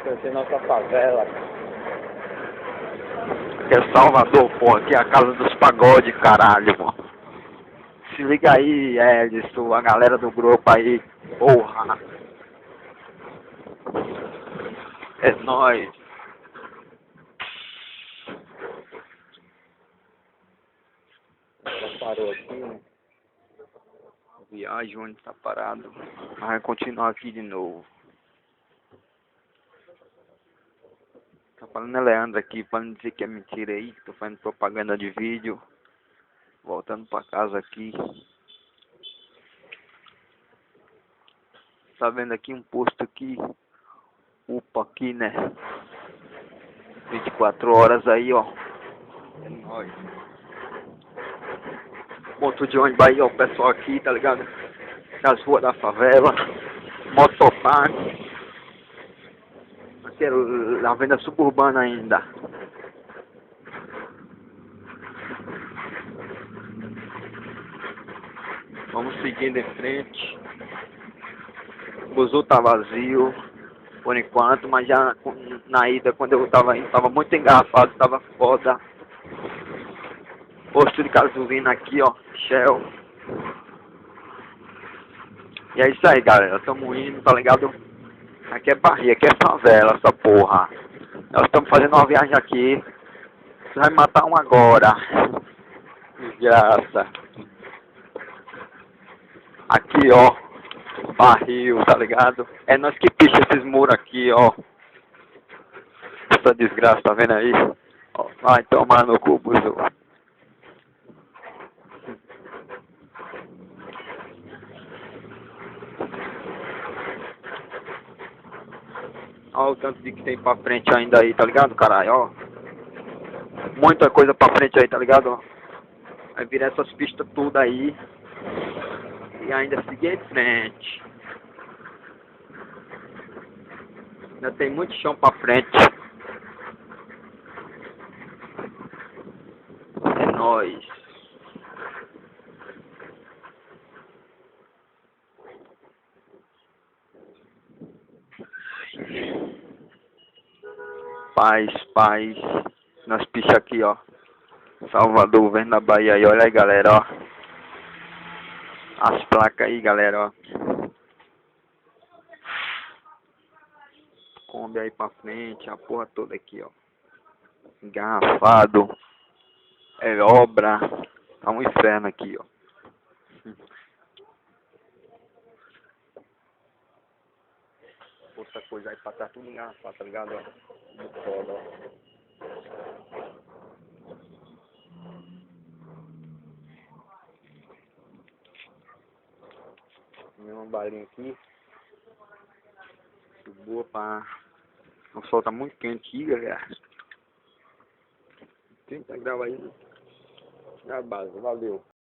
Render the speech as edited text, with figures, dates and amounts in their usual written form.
Essa é nossa favela. Aqui é Salvador, pô. Aqui é a casa dos pagodes, caralho, mano. Se liga aí, Edson, a galera do grupo aí, porra. É nóis. Já parou aqui, né? Viagem onde tá parado. Vai continuar aqui de novo. Tá falando Leandro aqui, pra não dizer que é mentira aí, que tô fazendo propaganda de vídeo. Voltando pra casa aqui. Tá vendo aqui um posto aqui? Upa aqui, né? 24 horas aí, ó. É nóis. Ponto de ônibus aí, ó. O pessoal aqui, tá ligado? Nas ruas da favela. Mototáxi. Aqui é a venda suburbana ainda. Vamos seguindo em frente. O buzu tá vazio por enquanto, mas já na ida, quando eu tava indo, tava muito engarrafado, tava foda. Posto de gasolina aqui, ó, Shell. E é isso aí, galera, tamo indo, tá ligado? Aqui é Bahia, aqui é favela, essa porra. Nós estamos fazendo uma viagem aqui. Você vai matar um agora. Desgraça. Aqui, ó. Barril, tá ligado? É nós que picha esses muros aqui, ó. Essa desgraça, tá vendo aí? Ó, vai tomar no cu, buzu. Ó o tanto de que tem pra frente ainda aí, tá ligado, caralho? Ó. Muita coisa pra frente aí, tá ligado? Ó. Vai virar essas pistas tudo aí. E ainda seguir em frente. Ainda tem muito chão pra frente. É nóis. Paz. Nós picha aqui, ó. Salvador, vendo na Bahia aí. Olha aí, galera, ó. As placas aí, galera, ó. Kombi aí pra frente, a porra toda aqui, ó. Engarrafado. É obra. Tá um inferno aqui, ó. Outra coisa aí pra trás, tudo engarrafado, tá ligado? Ó. Muito foda, ó. Comi uma balinha aqui. Boa pra... O sol tá muito quente aqui, galera. 30 graus aí. Na base, valeu.